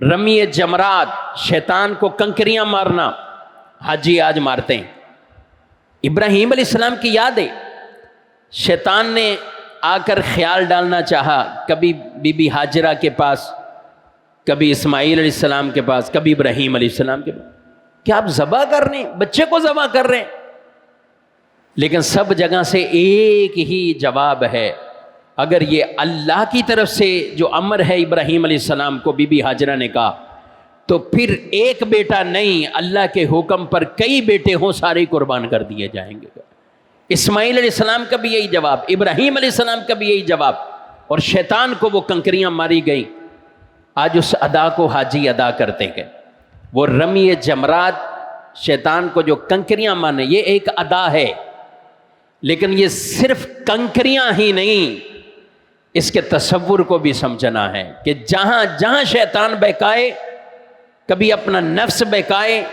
رمی جمرات، شیطان کو کنکریاں مارنا، حاجی آج مارتے ہیں۔ ابراہیم علیہ السلام کی یاد ہے، شیطان نے آ کر خیال ڈالنا چاہا، کبھی بی بی ہاجرہ کے پاس، کبھی اسماعیل علیہ السلام کے پاس، کبھی ابراہیم علیہ السلام کے پاس، کیا آپ ذبح کر رہے ہیں، بچے کو ذبح کر رہے ہیں؟ لیکن سب جگہ سے ایک ہی جواب ہے، اگر یہ اللہ کی طرف سے جو امر ہے ابراہیم علیہ السلام کو، بی بی ہاجرہ نے کہا، تو پھر ایک بیٹا نہیں، اللہ کے حکم پر کئی بیٹے ہوں، سارے قربان کر دیے جائیں گے۔ اسماعیل علیہ السلام کا بھی یہی جواب، ابراہیم علیہ السلام کا بھی یہی جواب، اور شیطان کو وہ کنکریاں ماری گئیں۔ آج اس ادا کو حاجی ادا کرتے ہیں، وہ رمی جمرات، شیطان کو جو کنکریاں مارنے، یہ ایک ادا ہے، لیکن یہ صرف کنکریاں ہی نہیں، اس کے تصور کو بھی سمجھنا ہے کہ جہاں جہاں شیطان بہکائے، کبھی اپنا نفس بہکائے،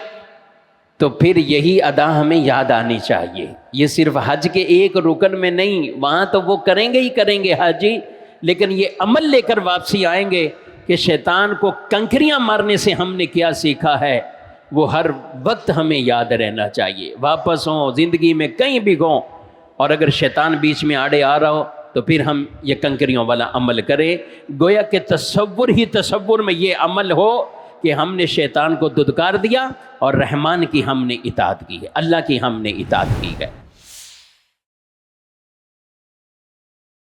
تو پھر یہی ادا ہمیں یاد آنی چاہیے۔ یہ صرف حج کے ایک رکن میں نہیں، وہاں تو وہ کریں گے ہی کریں گے حاجی، لیکن یہ عمل لے کر واپسی آئیں گے کہ شیطان کو کنکریاں مارنے سے ہم نے کیا سیکھا ہے، وہ ہر وقت ہمیں یاد رہنا چاہیے۔ واپس ہوں، زندگی میں کہیں بھی گوں، اور اگر شیطان بیچ میں آڑے آ رہا ہو تو پھر ہم یہ کنکریوں والا عمل کریں، گویا کہ تصور ہی تصور میں یہ عمل ہو کہ ہم نے شیطان کو دھتکار دیا اور رحمان کی ہم نے اطاعت کی ہے، اللہ کی ہم نے اطاعت کی ہے۔